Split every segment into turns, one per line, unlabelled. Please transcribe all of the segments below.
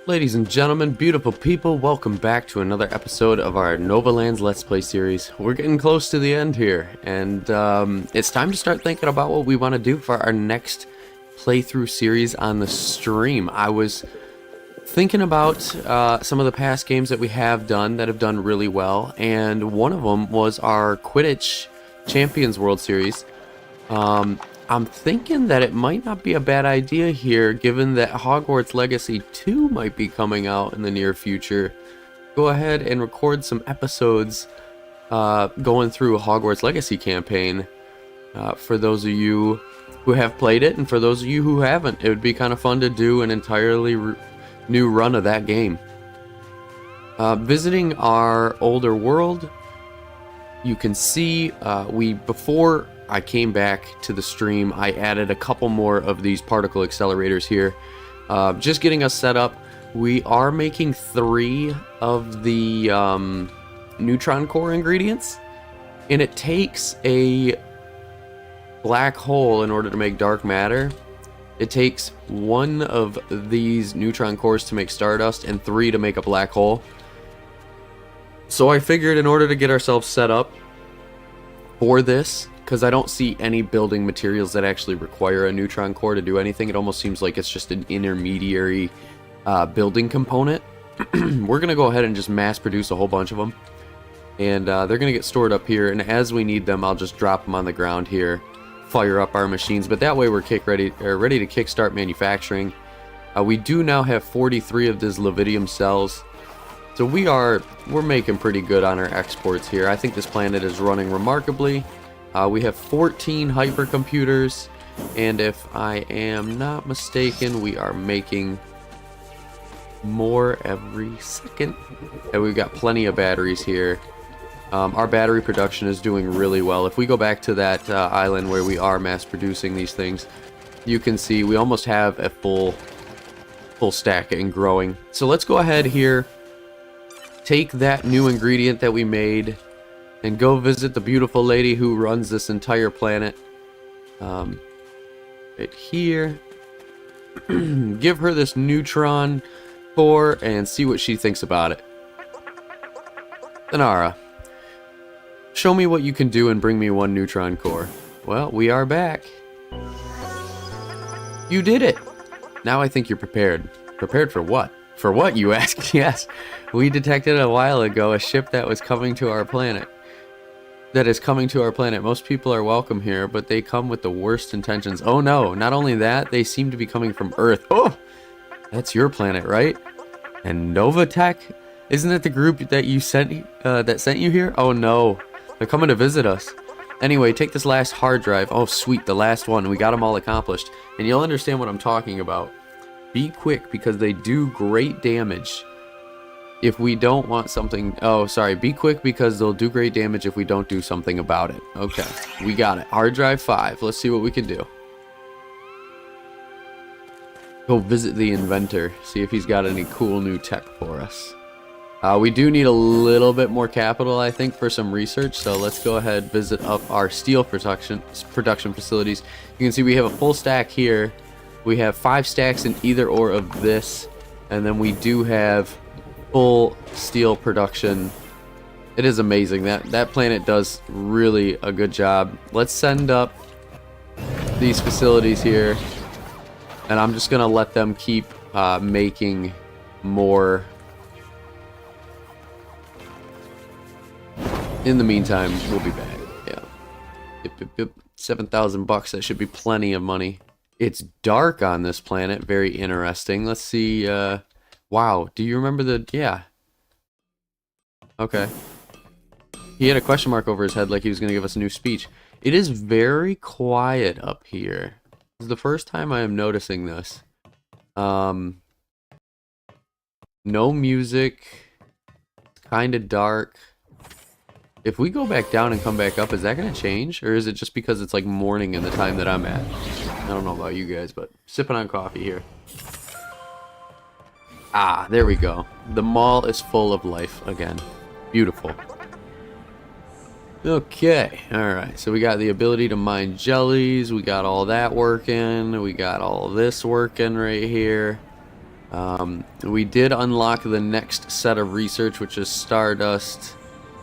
Ladies and gentlemen, beautiful people, welcome back to another episode of our Novalands Let's Play series. We're getting close to the end here, and it's time to start thinking about what we want to do for our next playthrough series on the stream. I was thinking about some of the past games that we have done that have done really well, and one of them was our Quidditch Champions World Series. I'm thinking that it might not be a bad idea here, given that Hogwarts Legacy 2 might be coming out in the near future. Go ahead and record some episodes going through a Hogwarts Legacy campaign for those of you who have played it, and for those of you who haven't. It would be kind of fun to do an entirely new run of that game. Visiting our older world, you can see before I came back to the stream, I added a couple more of these particle accelerators here, just getting us set up. We are making 3 of the neutron core ingredients, and it takes a black hole in order to make dark matter. It takes 1 of these neutron cores to make stardust and 3 to make a black hole. So I figured, in order to get ourselves set up for this, because I don't see any building materials that actually require a neutron core to do anything. It almost seems like it's just an intermediary building component. We're going to go ahead and just mass produce a whole bunch of them. And they're going to get stored up here. And as we need them, I'll just drop them on the ground here, fire up our machines. But that way we're ready to kickstart manufacturing. We do now have 43 of these Levidium cells. So we're making pretty good on our exports here. I think this planet is running remarkably. We have 14 hypercomputers, and if I am not mistaken, we are making more every second. And we've got plenty of batteries here. Our battery production is doing really well. If we go back to that island where we are mass producing these things, you can see we almost have a full stack and growing. So let's go ahead here, take that new ingredient that we made, and go visit the beautiful lady who runs this entire planet. Right here. Give her this neutron core and see what she thinks about it. Thanara, show me what you can do and bring me 1 neutron core. Well, we are back. You did it! Now I think you're prepared. Prepared for what? For what, you ask? Yes, we detected a while ago a ship that was coming to our planet. Most people are welcome here, but they come with the worst intentions. Oh no, not only that, they seem to be coming from Earth. Oh! That's your planet, right? And Novatech? Isn't it the group that sent you here? Oh no, they're coming to visit us. Anyway, take this last hard drive. Oh sweet, the last one. We got them all accomplished. And you'll understand what I'm talking about. Be quick, because they do great damage if we don't want something. Oh, sorry. Be quick, because they'll do great damage if we don't do something about it. Okay, we got it. Hard drive 5. Let's see what we can do. Go visit the inventor. See if he's got any cool new tech for us. We do need a little bit more capital, I think, for some research. So let's go ahead, visit up our steel production facilities. You can see we have a full stack here. We have 5 stacks in either or of this. And then we do have full steel production. It is amazing. That planet does really a good job. Let's send up these facilities here, and I'm just gonna let them keep making more. In the meantime, we'll be back. Yeah. Yep. 7,000 bucks. That should be plenty of money. It's dark on this planet. Very interesting. Let's see. Wow, do you remember the... Yeah. Okay. He had a question mark over his head like he was going to give us a new speech. It is very quiet up here. This is the first time I am noticing this. No music. It's kind of dark. If we go back down and come back up, is that going to change? Or is it just because it's like morning in the time that I'm at? I don't know about you guys, but sipping on coffee here. Ah, there we go. The mall is full of life again. Beautiful. Okay, alright. So we got the ability to mine jellies. We got all that working. We got all this working right here. We did unlock the next set of research, which is Stardust,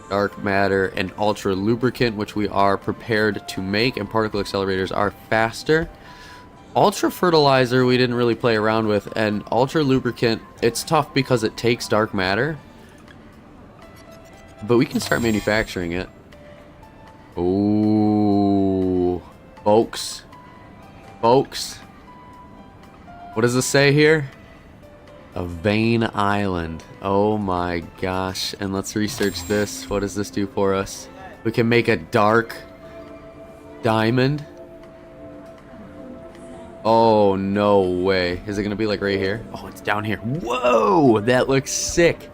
Dark Matter, and Ultra Lubricant, which we are prepared to make, and Particle Accelerators are faster. Ultra Fertilizer we didn't really play around with, and Ultra Lubricant, it's tough because it takes Dark Matter. But we can start manufacturing it. Ooh. Folks. Folks. What does this say here? A vein island. Oh my gosh. And let's research this. What does this do for us? We can make a dark diamond. Oh, no way. Is it going to be like right here? Oh, it's down here. Whoa, that looks sick.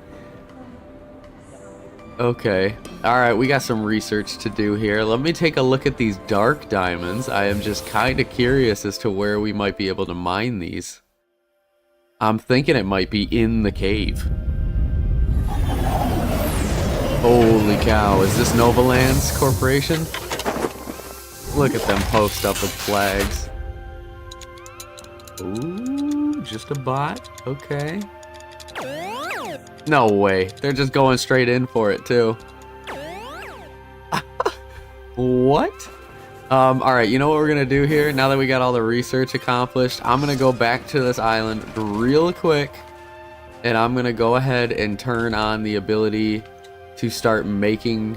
Okay. Alright, we got some research to do here. Let me take a look at these dark diamonds. I am just kind of curious as to where we might be able to mine these. I'm thinking it might be in the cave. Holy cow, is this Novalands Corporation? Look at them post up with flags. Ooh, just a bot? Okay. No way. They're just going straight in for it, too. What? Alright, you know what we're gonna do here? Now that we got all the research accomplished, I'm gonna go back to this island real quick. And I'm gonna go ahead and turn on the ability to start making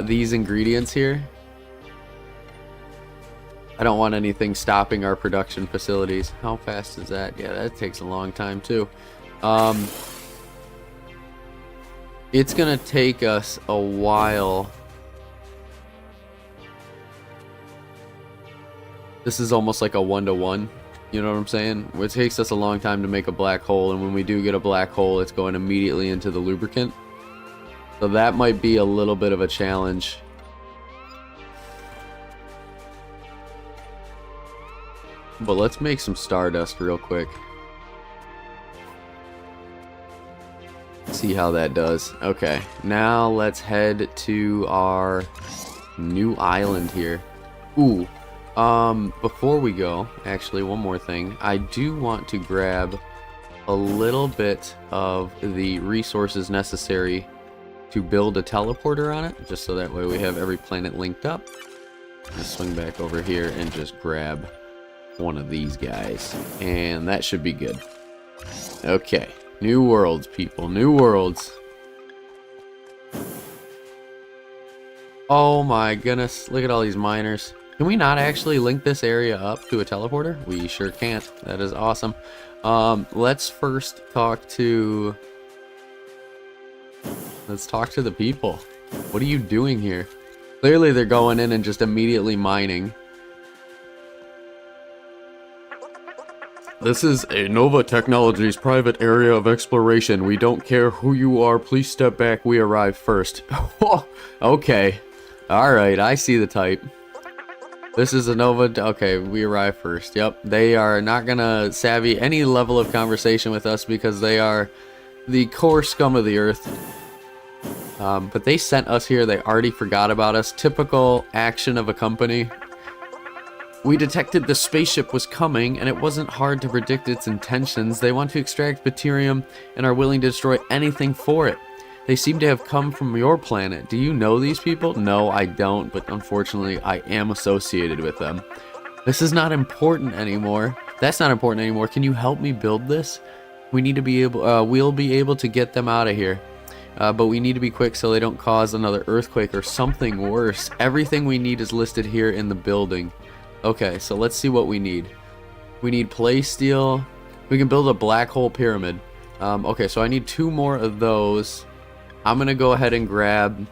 these ingredients here. I don't want anything stopping our production facilities. How fast is that? Yeah, that takes a long time, too. It's gonna take us a while. This is almost like a 1-to-1. You know what I'm saying? It takes us a long time to make a black hole, and when we do get a black hole, it's going immediately into the lubricant. So that might be a little bit of a challenge. But let's make some stardust real quick. See how that does. Okay, now let's head to our new island here. Ooh, before we go, actually one more thing. I do want to grab a little bit of the resources necessary to build a teleporter on it, just so that way we have every planet linked up. Let's swing back over here and just grab one of these guys, and that should be good. Okay. New worlds, people. New worlds. Oh my goodness. Look at all these miners. Can we not actually link this area up to a teleporter? We sure can't. That is awesome. Let's first talk to... Let's talk to the people. What are you doing here? Clearly they're going in and just immediately mining. This is a Nova Technologies private area of exploration. We don't care who you are. Please step back. We arrive first. Okay. Alright, I see the type. This is a Nova... Okay, we arrive first. Yep, they are not gonna savvy any level of conversation with us because they are the core scum of the earth. But they sent us here. They already forgot about us. Typical action of a company. We detected the spaceship was coming, and it wasn't hard to predict its intentions. They want to extract Baterium and are willing to destroy anything for it. They seem to have come from your planet. Do you know these people? No, I don't, but unfortunately, I am associated with them. This is not important anymore. That's not important anymore. Can you help me build this? We need to be able, we'll be able to get them out of here. But we need to be quick so they don't cause another earthquake or something worse. Everything we need is listed here in the building. Okay, so let's see what we need. We need play steel. We can build a black hole pyramid. Okay, so I need 2 more of those. I'm going to go ahead and grab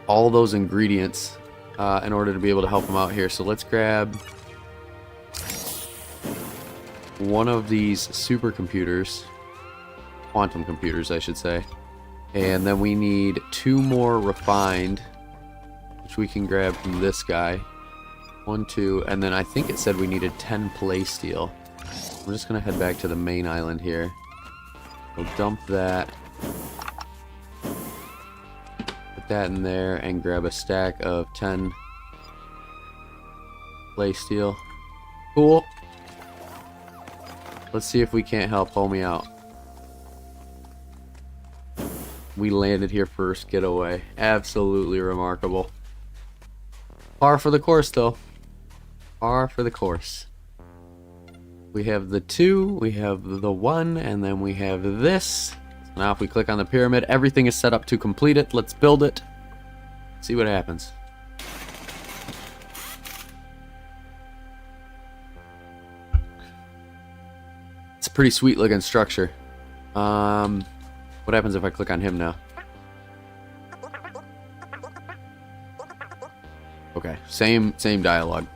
all those ingredients in order to be able to help them out here. So let's grab one of these supercomputers. Quantum computers, I should say. And then we need 2 more refined, which we can grab from this guy. 1, 2, and then I think it said we needed 10 play steel. We're just gonna head back to the main island here. We'll dump that. Put that in there and grab a stack of 10 play steel. Cool. Let's see if we can't help homie out. We landed here first, getaway. Absolutely remarkable. Par for the course, though. Par for the course. We have the 2, we have the 1, and then we have this. So now if we click on the pyramid, everything is set up to complete it. Let's build it. See what happens. It's a pretty sweet looking structure. What happens if I click on him now? Okay, same dialogue.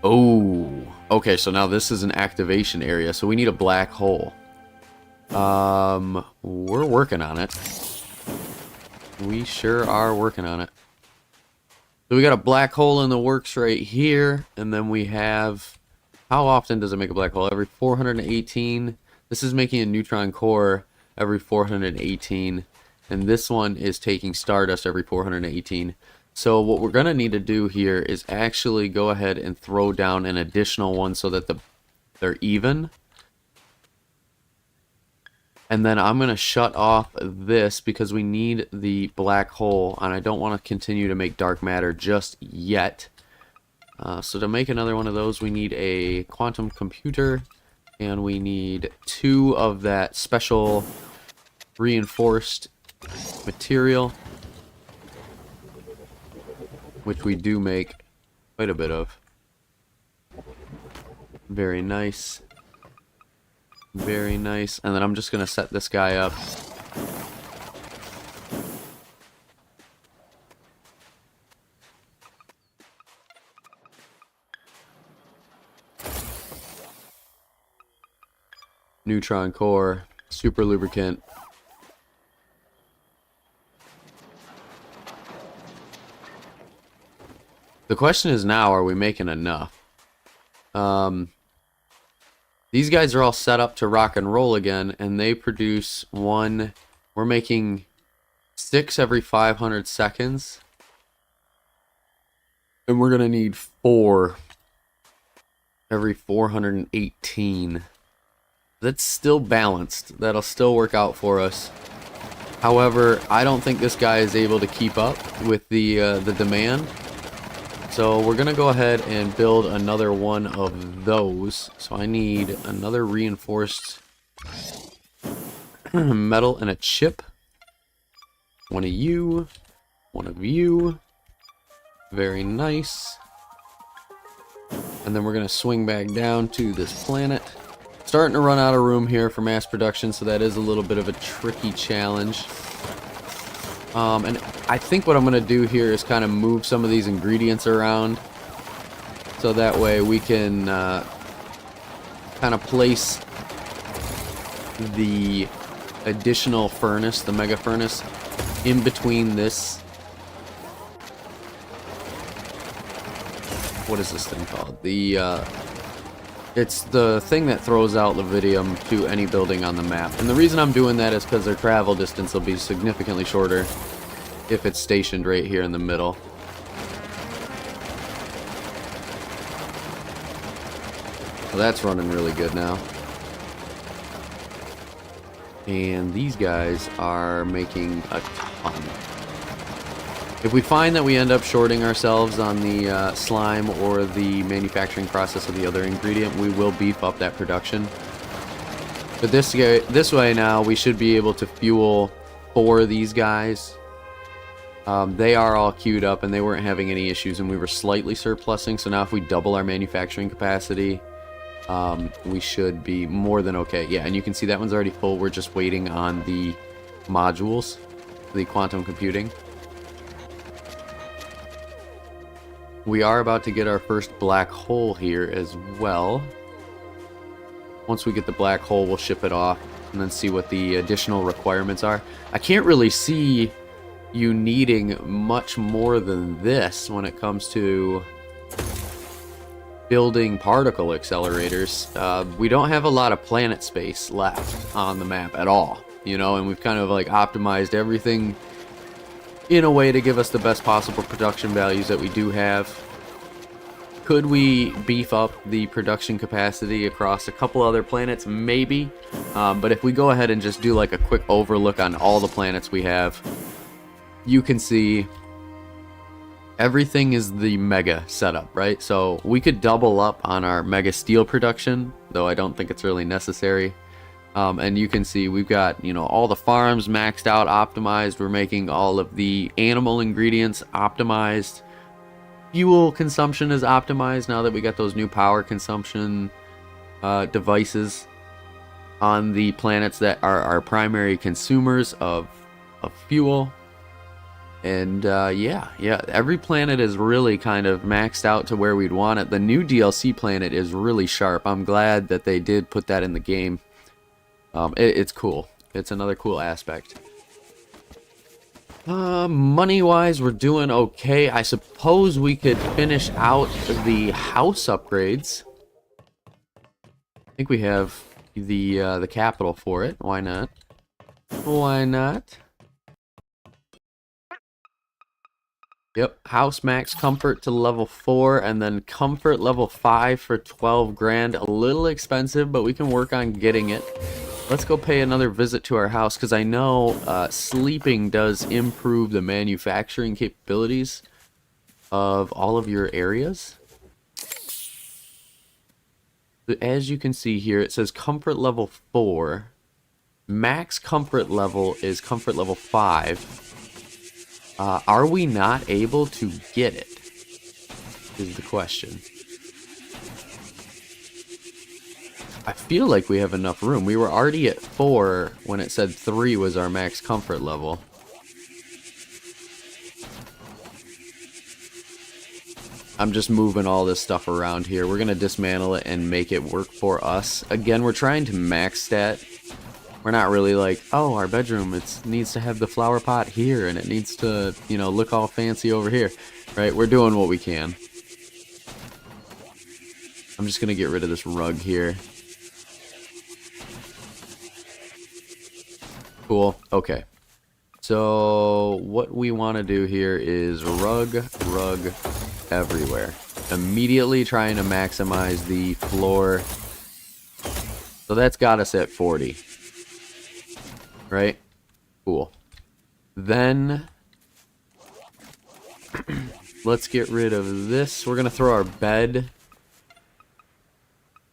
Oh, okay, so now this is an activation area, so we need a black hole. We're working on it. We sure are working on it. So we got a black hole in the works right here, and then we have... How often does it make a black hole? Every 418. This is making a neutron core every 418, and this one is taking stardust every 418. So what we're going to need to do here is actually go ahead and throw down an additional one so that they're even. And then I'm going to shut off this because we need the black hole, and I don't want to continue to make dark matter just yet. So to make another one of those, we need a quantum computer, and we need 2 of that special reinforced material, which we do make quite a bit of. Very nice. Very nice. And then I'm just going to set this guy up. Neutron core, super lubricant. The question is now, are we making enough? These guys are all set up to rock and roll again, and they produce 1. We're making 6 every 500 seconds. And we're going to need 4 every 418. That's still balanced. That'll still work out for us. However, I don't think this guy is able to keep up with the demand. So we're going to go ahead and build another one of those. So I need another reinforced metal and a chip. One of you. One of you. Very nice. And then we're going to swing back down to this planet. Starting to run out of room here for mass production, so that is a little bit of a tricky challenge. And I think what I'm going to do here is kind of move some of these ingredients around, so that way we can kind of place the additional furnace, the mega furnace, in between this. What is this thing called? It's the thing that throws out Levidium to any building on the map. And the reason I'm doing that is because their travel distance will be significantly shorter if it's stationed right here in the middle. So that's running really good now. And these guys are making a ton. If we find that we end up shorting ourselves on the slime or the manufacturing process of the other ingredient, we will beef up that production. But this way now, we should be able to fuel 4 of these guys. They are all queued up and they weren't having any issues, and we were slightly surplusing. So now if we double our manufacturing capacity, we should be more than okay. Yeah, and you can see that one's already full. We're just waiting on the modules, the quantum computing. We are about to get our first black hole here as well. Once we get the black hole, we'll ship it off and then see what the additional requirements are. I can't really see you needing much more than this when it comes to building particle accelerators. We don't have a lot of planet space left on the map at all, you know, and we've kind of like optimized everything in a way to give us the best possible production values that we do have. Could we beef up the production capacity across a couple other planets? Maybe. But if we go ahead and just do like a quick overlook on all the planets we have, you can see everything is the mega setup, right? So we could double up on our mega steel production, though I don't think it's really necessary. And you can see we've got, you know, all the farms maxed out, optimized. We're making all of the animal ingredients optimized. Fuel consumption is optimized now that we got those new power consumption devices on the planets that are our primary consumers of fuel. And yeah, every planet is really kind of maxed out to where we'd want it. The new DLC planet is really sharp. I'm glad that they did put that in the game. It's cool. It's another cool aspect. Money-wise, we're doing okay. I suppose we could finish out the house upgrades. I think we have the capital for it. Why not? Why not? Yep, house max comfort to level 4, and then comfort level 5 for 12 grand. A little expensive, but we can work on getting it. Let's go pay another visit to our house, because I know sleeping does improve the manufacturing capabilities of all of your areas. As you can see here, it says comfort level 4. Max comfort level is comfort level 5. Are we not able to get it? Is the question. I feel like we have enough room. We were already at 4 when it said 3 was our max comfort level. I'm just moving all this stuff around here. We're going to dismantle it and make it work for us. Again, we're trying to max stat. We're not really like, oh, our bedroom, it needs to have the flower pot here, and it needs to, you know, look all fancy over here. Right? We're doing what we can. I'm just going to get rid of this rug here. Cool. Okay. So what we want to do here is rug everywhere. Immediately trying to maximize the floor. So that's got us at 40. Right? Cool. Then let's get rid of this. We're going to throw our bed.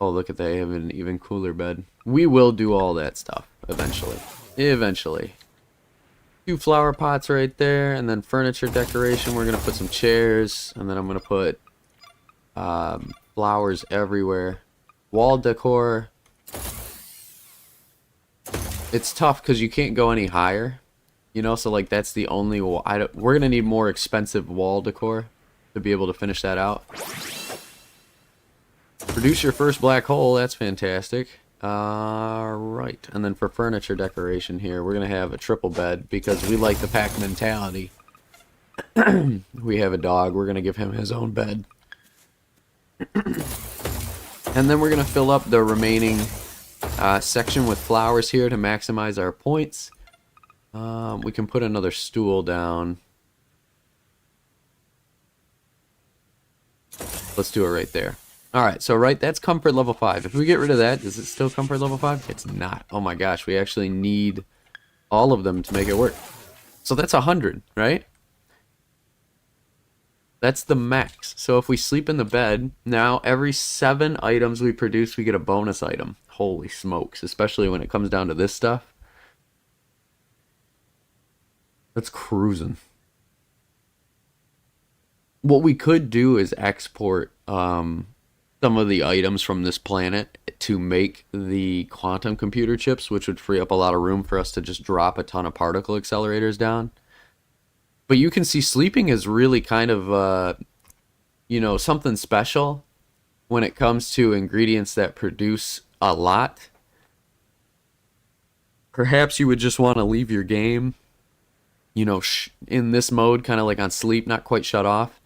Oh, look at that. They have an even cooler bed. We will do all that stuff eventually. Eventually. 2 flower pots right there, and then furniture decoration. We're going to put some chairs, and then I'm going to put flowers everywhere. Wall decor. It's tough because you can't go any higher. You know, so like that's the only wall. We're going to need more expensive wall decor to be able to finish that out. Produce your first black hole. That's fantastic. Right, and then for furniture decoration here, we're gonna have a triple bed because we like the pack mentality. We have a dog, we're gonna give him his own bed. And then we're gonna fill up the remaining section with flowers here to maximize our points. We can put another stool down. Let's do it right there. Alright, so right, that's comfort level 5. If we get rid of that, is it still comfort level 5? It's not. Oh my gosh, we actually need all of them to make it work. So that's 100, right? That's the max. So if we sleep in the bed, now every 7 items we produce, we get a bonus item. Holy smokes, especially when it comes down to this stuff. That's cruising. What we could do is export some of the items from this planet to make the quantum computer chips, which would free up a lot of room for us to just drop a ton of particle accelerators down. But you can see sleeping is really kind of, you know, something special when it comes to ingredients that produce a lot. Perhaps you would just want to leave your game, you know, in this mode, kind of like on sleep, not quite shut off.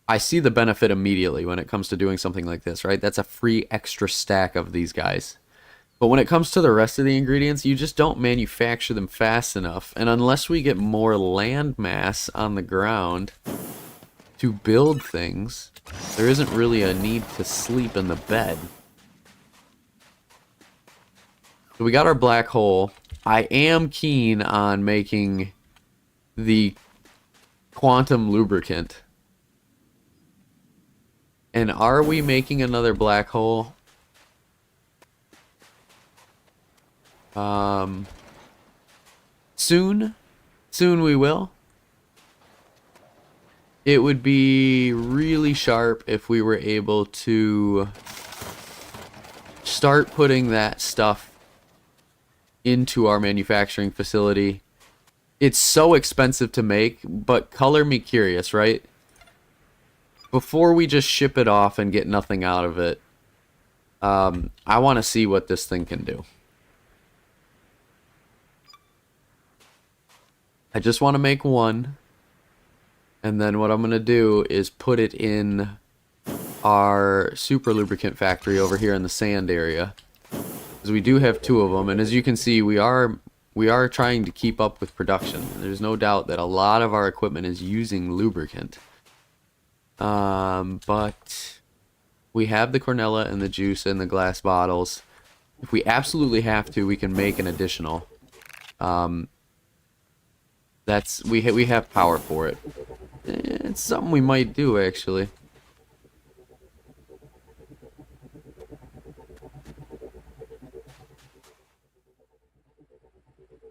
I see the benefit immediately when it comes to doing something like this, right? That's a free extra stack of these guys. But when it comes to the rest of the ingredients, you just don't manufacture them fast enough. And unless we get more land mass on the ground, to build things, there isn't really a need to sleep in the bed. So we got our black hole. I am keen on making the quantum lubricant. And are we making another black hole? Soon we will. It would be really sharp if we were able to start putting that stuff into our manufacturing facility. It's so expensive to make, but color me curious, right? Before we just ship it off and get nothing out of it, I want to see what this thing can do. I just want to make one, and then what I'm going to do is put it in our super lubricant factory over here in the sand area, because we do have 2 of them, and as you can see, we are trying to keep up with production. There's no doubt that a lot of our equipment is using lubricant. But we have the Cornella and the juice and the glass bottles. If we absolutely have to, we can make an additional. We have power for it. It's something we might do, actually.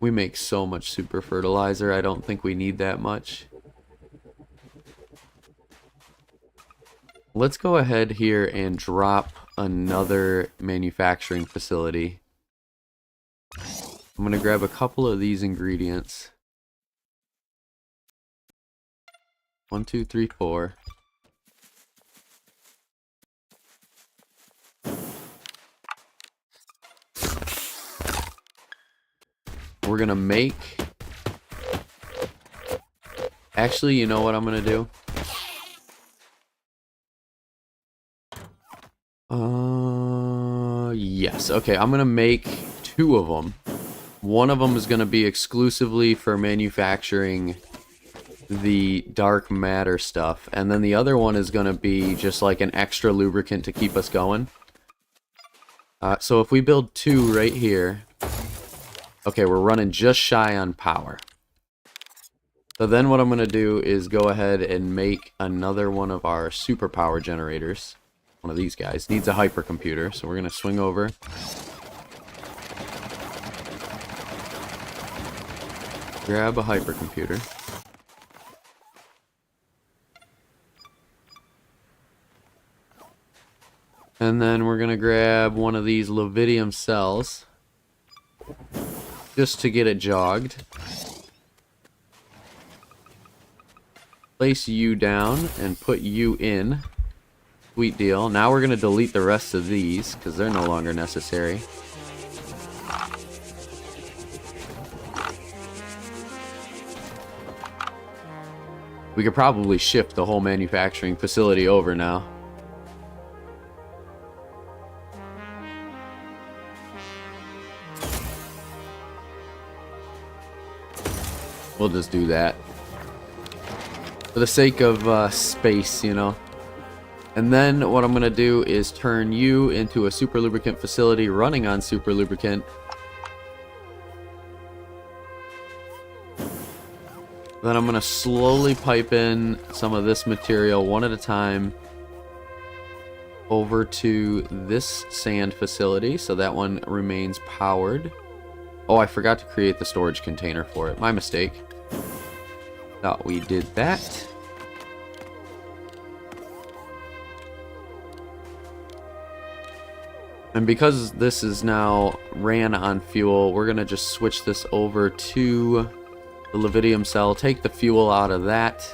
We make so much super fertilizer, I don't think we need that much. Let's go ahead here and drop another manufacturing facility. I'm going to grab a couple of these ingredients. 1, 2, 3, 4. We're going to make... Actually, you know what I'm going to do? Yes. Okay, I'm gonna make 2 of them. One of them is gonna be exclusively for manufacturing the dark matter stuff, and then the other one is gonna be just like an extra lubricant to keep us going. So if we build 2 right here, okay, we're running just shy on power. So then what I'm gonna do is go ahead and make another one of our superpower generators. One of these guys needs a hypercomputer, so we're gonna swing over. Grab a hypercomputer. And then we're gonna grab one of these Levidium cells just to get it jogged. Place you down and put you in. Sweet deal. Now we're going to delete the rest of these because they're no longer necessary. We could probably shift the whole manufacturing facility over now. We'll just do that. For the sake of space, you know. And then what I'm going to do is turn you into a super lubricant facility running on super lubricant. Then I'm going to slowly pipe in some of this material one at a time over to this sand facility, so that one remains powered. Oh, I forgot to create the storage container for it. My mistake. Thought we did that. And because this is now ran on fuel, we're going to just switch this over to the Levidium cell, take the fuel out of that.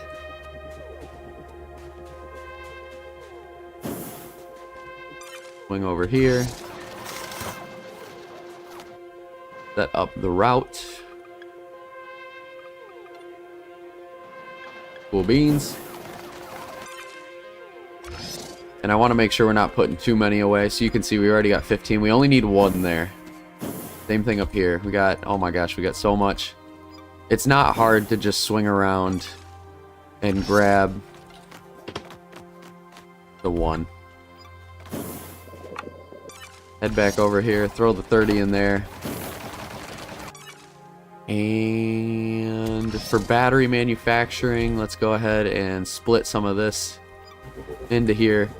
Swing over here. Set up the route. Cool beans. And I want to make sure we're not putting too many away. So you can see we already got 15. We only need 1 there. Same thing up here. We got, oh my gosh, we got so much. It's not hard to just swing around and grab the 1. Head back over here, throw the 30 in there. And for battery manufacturing, let's go ahead and split some of this into here.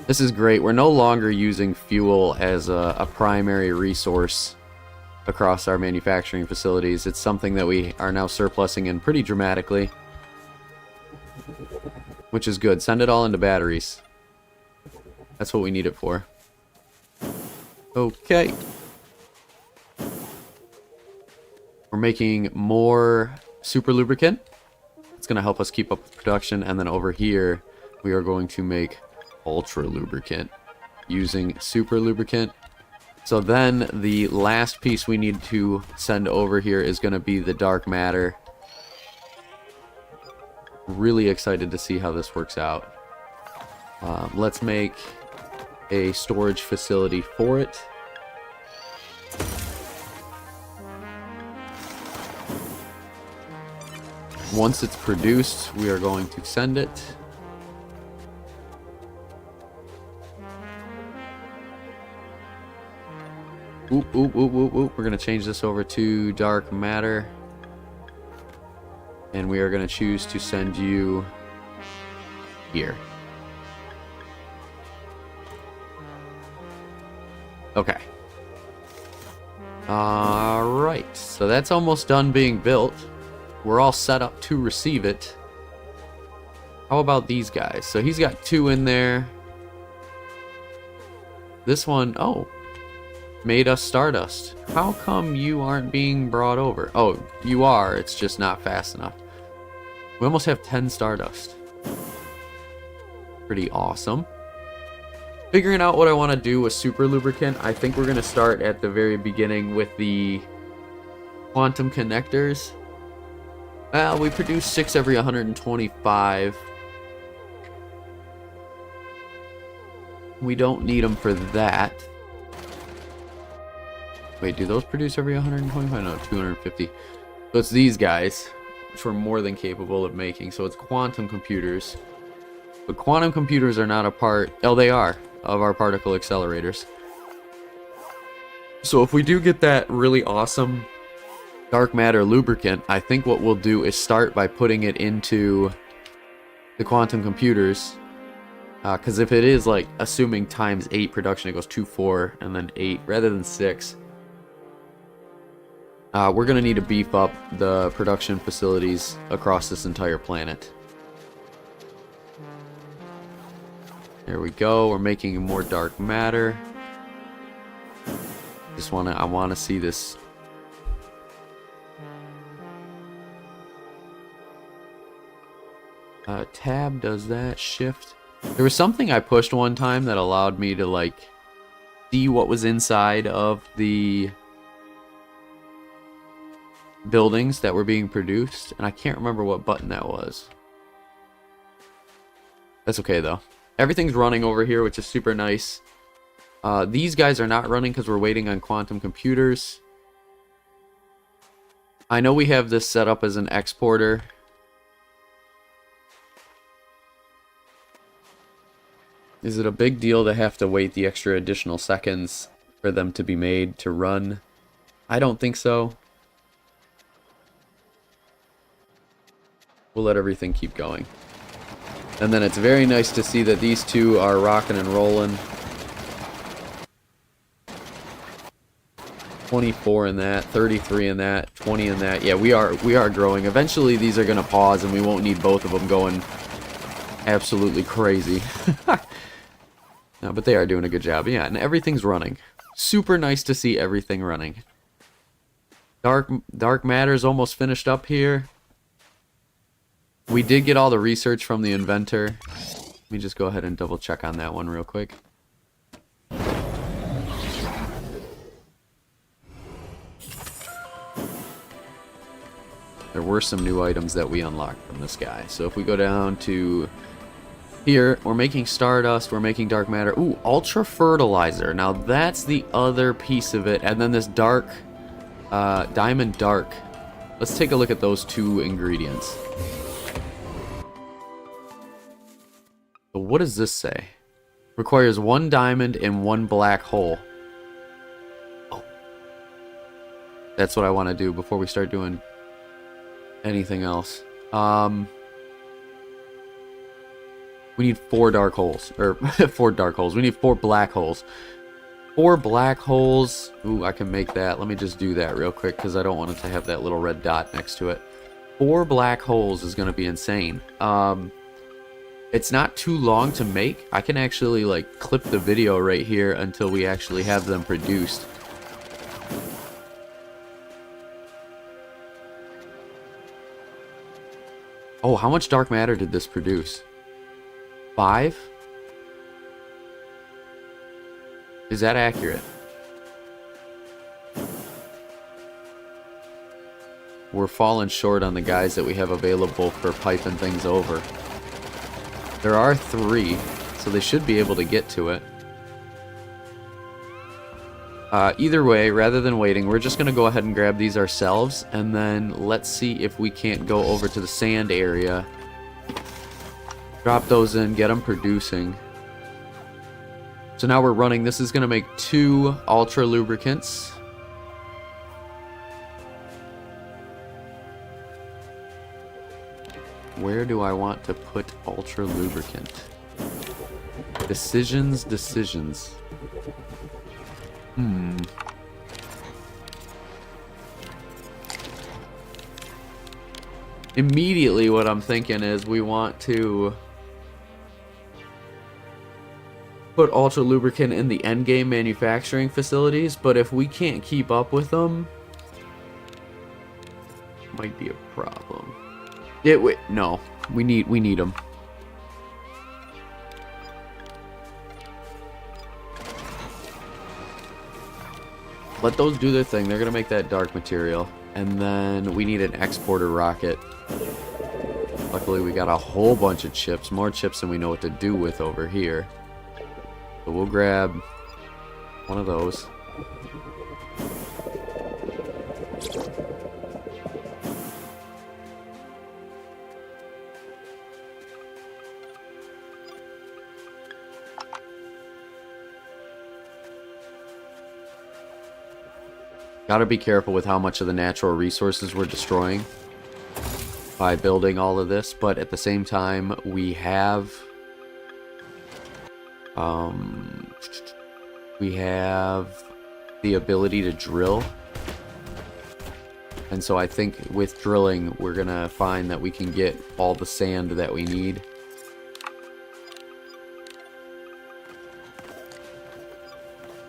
This is great. We're no longer using fuel as a primary resource across our manufacturing facilities. It's something that we are now surplusing in pretty dramatically, which is good. Send it all into batteries. That's what we need it for. Okay. We're making more super lubricant. It's going to help us keep up with production. And then over here, we are going to make ultra lubricant using super lubricant. So then the last piece we need to send over here is going to be the dark matter. Really excited to see how this works out. Let's make a storage facility for it. Once it's produced, we are going to send it. Oop, oop, oop, oop, oop. We're going to change this over to dark matter. And we are going to choose to send you here. Okay. Alright, so that's almost done being built. We're all set up to receive it. How about these guys? So he's got 2 in there. This one, oh, made us Stardust. How come you aren't being brought over? Oh, you are, it's just not fast enough. We almost have 10 Stardust. Pretty awesome. Figuring out what I want to do with super lubricant. I think we're going to start at the very beginning with the quantum connectors. Well, we produce 6 every 125. We don't need them for that. Wait, do those produce every 125? No, 250. So it's these guys, which we're more than capable of making. So it's quantum computers. But quantum computers are not a part... Oh, they are, of our particle accelerators. So if we do get that really awesome dark matter lubricant, I think what we'll do is start by putting it into the quantum computers. Because if it is, like, assuming times 8 production, it goes 2, 4, and then 8, rather than 6. We're going to need to beef up the production facilities across this entire planet. There we go. We're making more dark matter. I want to see this. Tab does that. Shift. There was something I pushed one time that allowed me to, like, see what was inside of the buildings that were being produced, and I can't remember what button that was. That's okay, though. Everything's running over here, which is super nice. These guys are not running because we're waiting on quantum computers. I know we have this set up as an exporter. Is it a big deal to have to wait the extra additional seconds for them to be made to run? I don't think so. We'll let everything keep going. And then it's very nice to see that these two are rocking and rolling. 24 in that, 33 in that, 20 in that. Yeah, we are growing. Eventually these are going to pause and we won't need both of them going absolutely crazy. No, but they are doing a good job. Yeah, and everything's running. Super nice to see everything running. Dark matter's almost finished up here. We did get all the research from the inventor. Let me just go ahead and double check on that one real quick. There were some new items that we unlocked from this guy. So if we go down to here, we're making Stardust, we're making dark matter. Ooh, ultra fertilizer. Now that's the other piece of it. And then this dark, diamond dark. Let's take a look at those 2 ingredients. So what does this say? Requires 1 diamond and 1 black hole. Oh. That's what I want to do before we start doing anything else. We need 4 dark holes. Or 4 dark holes. We need 4 black holes. 4 black holes. Ooh, I can make that. Let me just do that real quick because I don't want it to have that little red dot next to it. 4 black holes is going to be insane. It's not too long to make. I can actually like clip the video right here until we actually have them produced. Oh, how much dark matter did this produce? 5? Is that accurate? We're falling short on the guys that we have available for piping things over. There are 3, so they should be able to get to it. Either way, rather than waiting, we're just going to go ahead and grab these ourselves, and then let's see if we can't go over to the sand area. Drop those in, get them producing. So now we're running. This is going to make 2 ultra lubricants. Where do I want to put ultra lubricant? Decisions. Immediately what I'm thinking is we want to put ultra lubricant in the endgame manufacturing facilities, but if we can't keep up with them, might be a problem. No, we need them. Let those do their thing. They're gonna make that dark material, and then we need an exporter rocket. Luckily, we got a whole bunch of chips, more chips than we know what to do with over here. So we'll grab one of those. Gotta be careful with how much of the natural resources we're destroying by building all of this, but at the same time, we have the ability to drill. And so I think with drilling, we're gonna find that we can get all the sand that we need.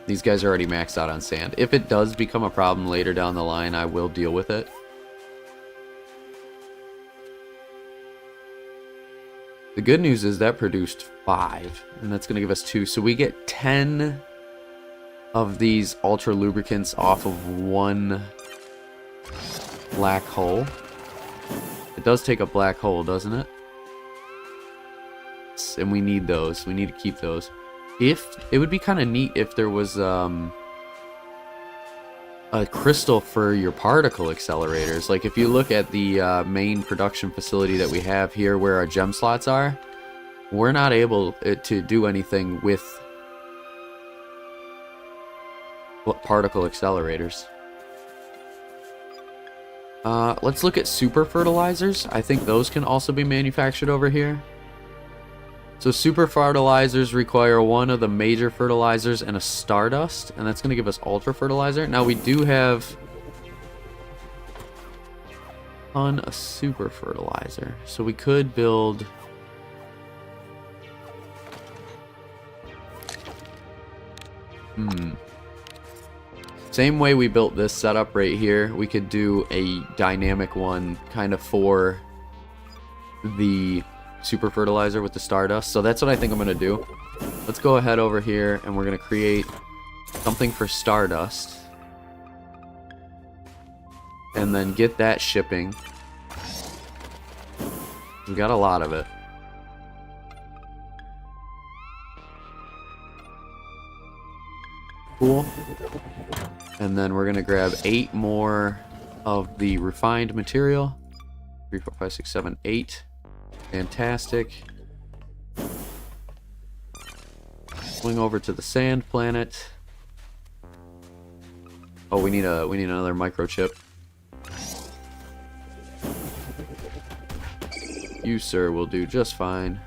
These guys are already maxed out on sand. If it does become a problem later down the line, I will deal with it. The good news is that produced 5, and that's going to give us 2. So we get 10 of these ultra lubricants off of 1 black hole. It does take a black hole, doesn't it? And we need those. We need to keep those. It would be kind of neat if there was a crystal for your particle accelerators. Like if you look at the main production facility that we have here where our gem slots are, we're not able to do anything with particle accelerators. Let's look at super fertilizers. I think those can also be manufactured over here. So super fertilizers require 1 of the major fertilizers and a stardust, and that's going to give us ultra fertilizer. Now we do have a super fertilizer, so we could build same way we built this setup right here. We could do a dynamic one kind of for the super fertilizer with the stardust. So that's what I think I'm going to do. Let's go ahead over here and we're going to create something for stardust. And then get that shipping. We got a lot of it. Cool. And then we're going to grab 8 more of the refined material. 3, 4, 5, 6, 7, 8. Fantastic. Swing over to the sand planet. Oh, we need another microchip. You, sir, will do just fine.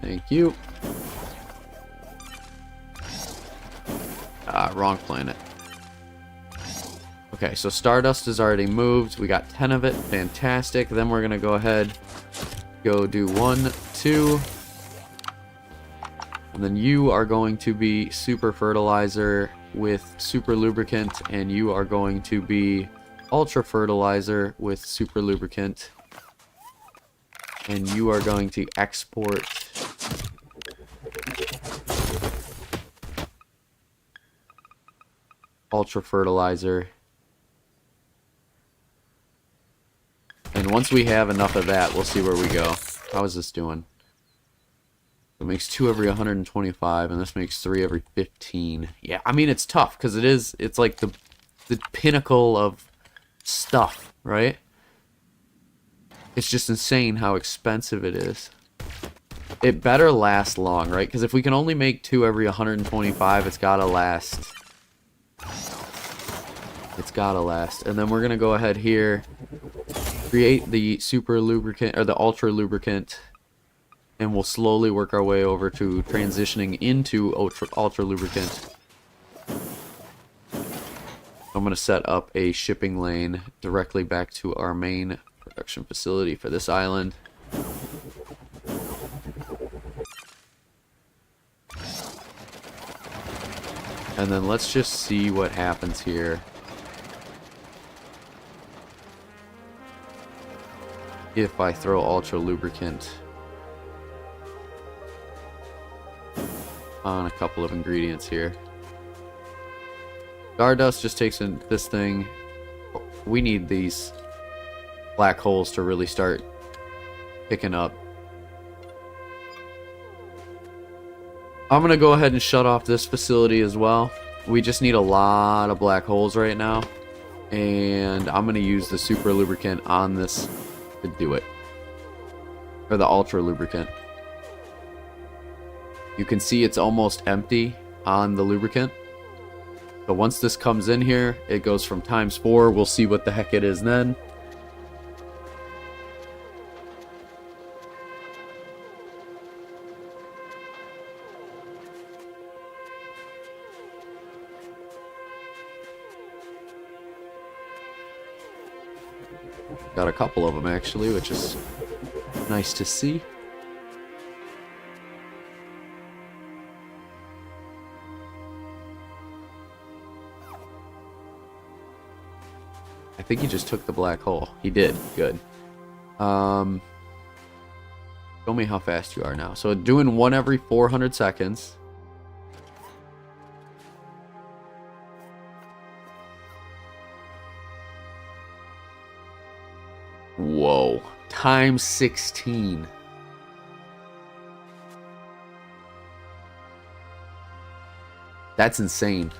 Thank you. Wrong planet. Okay, so Stardust is already moved. We got 10 of it. Fantastic. Then we're gonna go ahead, go do 1, 2. And then you are going to be super fertilizer with super lubricant, and you are going to be ultra fertilizer with super lubricant. And you are going to export ultra fertilizer. And once we have enough of that, we'll see where we go. How is this doing? It makes 2 every 125, and this makes 3 every 15. Yeah, I mean, it's tough, because it's like the pinnacle of stuff, right? It's just insane how expensive it is. It better last long, right? Because if we can only make 2 every 125, it's gotta last. It's gotta last. And then we're gonna go ahead here, create the super lubricant, or the ultra lubricant, and we'll slowly work our way over to transitioning into ultra lubricant. I'm gonna set up a shipping lane directly back to our main production facility for this island. And then let's just see what happens here. If I throw ultra lubricant on a couple of ingredients here. Stardust just takes in this thing. We need these black holes to really start picking up. I'm gonna go ahead and shut off this facility as well. We just need a lot of black holes right now, and I'm gonna use the super lubricant on this to do it, or the ultra lubricant. You can see it's almost empty on the lubricant. So once this comes in here, it goes from ×4. We'll see what the heck it is then. Got a couple of them actually, which is nice to see. I think he just took the black hole. He did. Good. Show me how fast you are now. So doing 1 every 400 seconds. Whoa. Times 16. That's insane.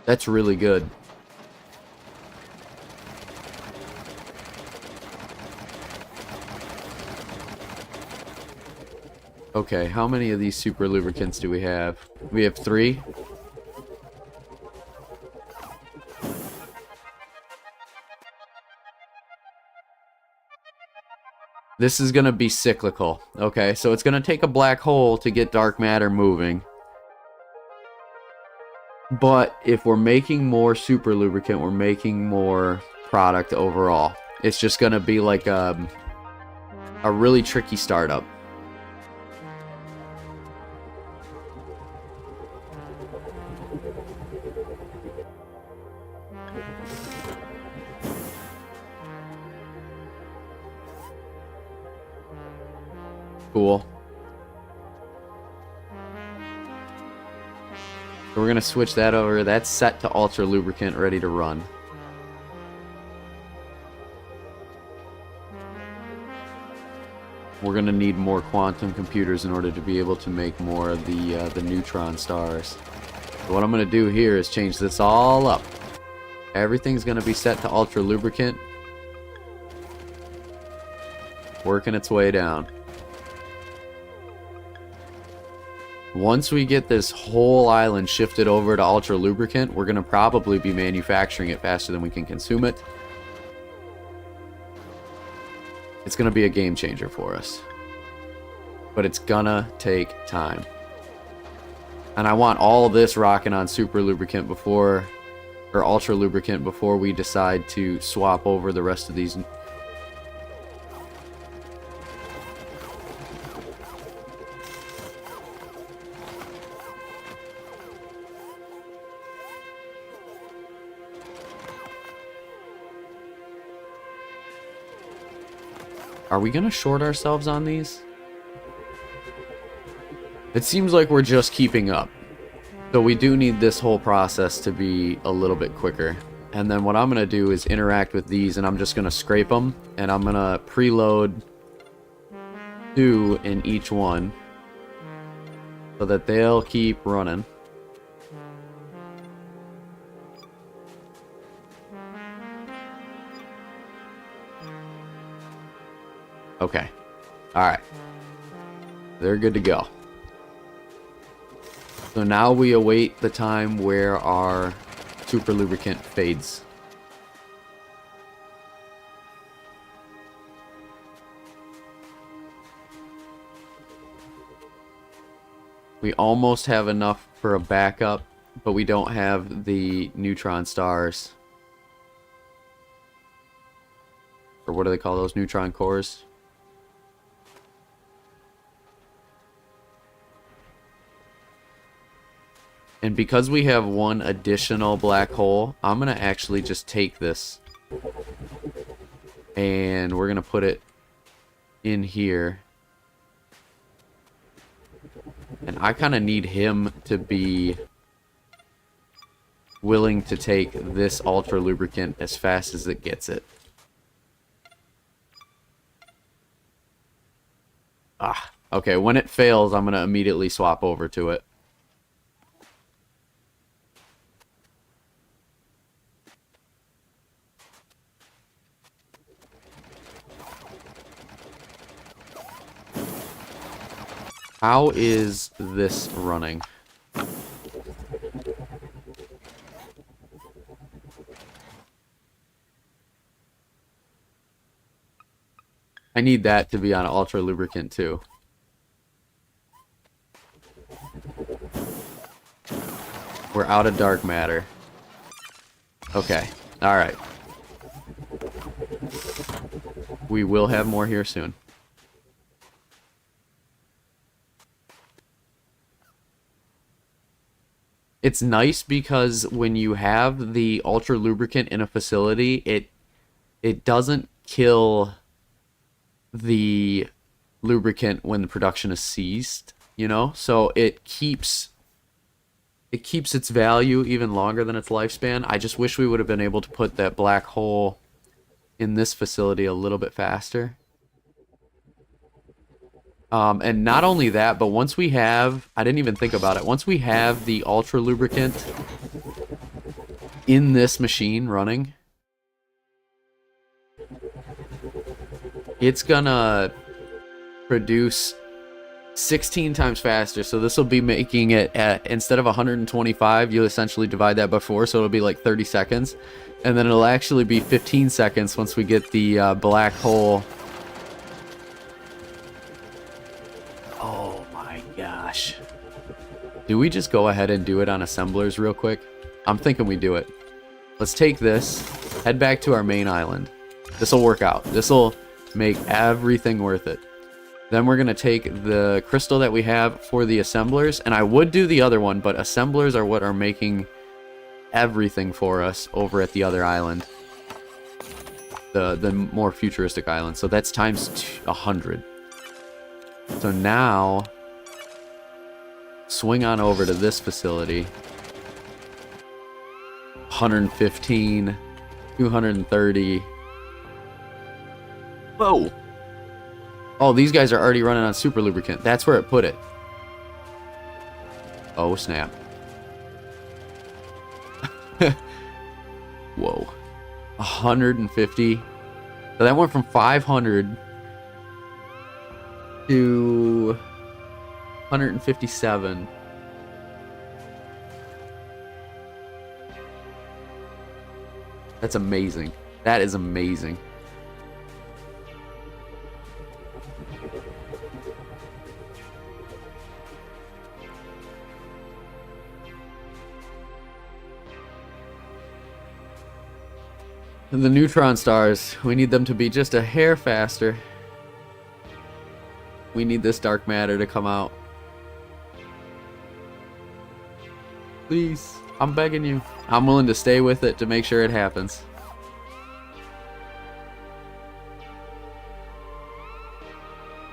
That's really good. Okay, how many of these super lubricants do we have? We have 3. This is going to be cyclical. Okay, so it's going to take a black hole to get dark matter moving. But if we're making more super lubricant, we're making more product overall. It's just going to be like a really tricky startup. Cool. So we're going to switch that over. That's set to ultra lubricant, ready to run. We're going to need more quantum computers in order to be able to make more of the neutron stars. So what I'm going to do here is change this all up. Everything's going to be set to ultra lubricant. Working its way down. Once we get this whole island shifted over to ultra lubricant, we're going to probably be manufacturing it faster than we can consume it. It's going to be a game changer for us. But it's gonna take time. And I want all this rocking on super lubricant before, or ultra lubricant, before we decide to swap over the rest of these. Are we gonna short ourselves on these? It seems like we're just keeping up. So we do need this whole process to be a little bit quicker. And then what I'm going to do is interact with these, and I'm just going to scrape them. And I'm going to preload 2 in each one so that they'll keep running. Okay. Alright. They're good to go. So now we await the time where our super lubricant fades. We almost have enough for a backup, but we don't have the neutron stars. Or what do they call those? Neutron cores? And because we have one additional black hole, I'm going to actually just take this. And we're going to put it in here. And I kind of need him to be willing to take this ultra lubricant as fast as it gets it. Okay, when it fails, I'm going to immediately swap over to it. How is this running? I need that to be on ultra lubricant too. We're out of dark matter. Okay. Alright. We will have more here soon. It's nice because when you have the ultra lubricant in a facility, it doesn't kill the lubricant when the production is ceased, you know? So it keeps its value even longer than its lifespan. I just wish we would have been able to put that black hole in this facility a little bit faster. And not only that, but once we have, I didn't even think about it, once we have the ultra lubricant in this machine running, it's gonna produce 16 times faster. So this will be making it at, instead of 125, you'll essentially divide that by 4, so it'll be like 30 seconds. And then it'll actually be 15 seconds once we get the black hole. Oh my gosh. Do we just go ahead and do it on assemblers real quick? I'm thinking we do it. Let's take this, head back to our main island. This will work out. This will make everything worth it. Then we're going to take the crystal that we have for the assemblers, and I would do the other one, but assemblers are what are making everything for us over at the other island. The more futuristic island. So that's times 100. So now, swing on over to this facility. 115, 230. Whoa! Oh, these guys are already running on super lubricant. That's where it put it. Oh, snap. Whoa. 150. So that went from 500 to 157. That's amazing. That is amazing. And the neutron stars, we need them to be just a hair faster. We need this dark matter to come out. Please, I'm begging you. I'm willing to stay with it to make sure it happens.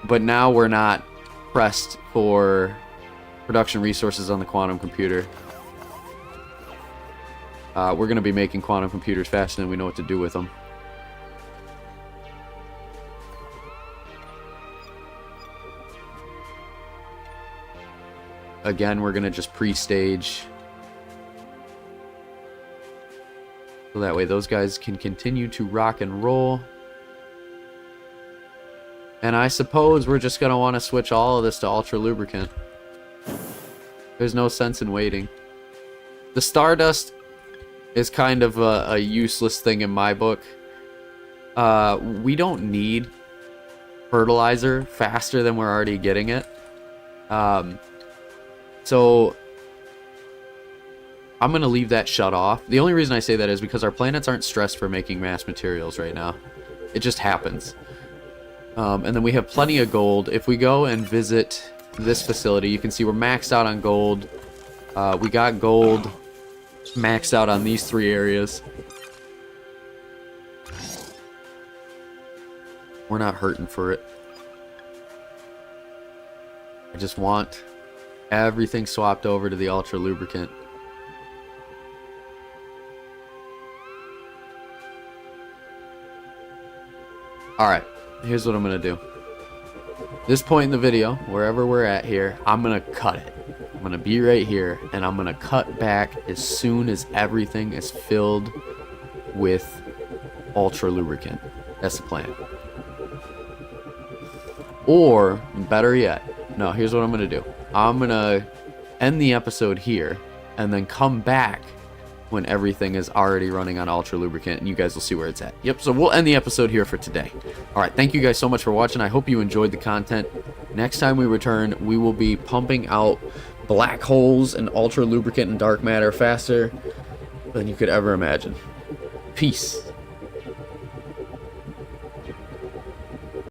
But now we're not pressed for production resources on the quantum computer. We're going to be making quantum computers faster than we know what to do with them. Again, we're going to just pre-stage. So that way those guys can continue to rock and roll. And I suppose we're just going to want to switch all of this to ultra lubricant. There's no sense in waiting. The Stardust is kind of a useless thing in my book. We don't need fertilizer faster than we're already getting it. So I'm going to leave that shut off. The only reason I say that is because our planets aren't stressed for making mass materials right now. It just happens. And then we have plenty of gold. If we go and visit this facility, you can see we're maxed out on gold. We got gold maxed out on these 3 areas. We're not hurting for it. I just want everything swapped over to the ultra lubricant. Alright, here's what I'm going to do. This point in the video, wherever we're at here, I'm going to cut it. I'm going to be right here, and I'm going to cut back as soon as everything is filled with ultra lubricant. That's the plan. Or, better yet, no, here's what I'm going to do. I'm going to end the episode here, and then come back when everything is already running on ultra lubricant, and you guys will see where it's at. Yep, so we'll end the episode here for today. Alright, thank you guys so much for watching. I hope you enjoyed the content. Next time we return, we will be pumping out black holes and ultra lubricant and dark matter faster than you could ever imagine. Peace.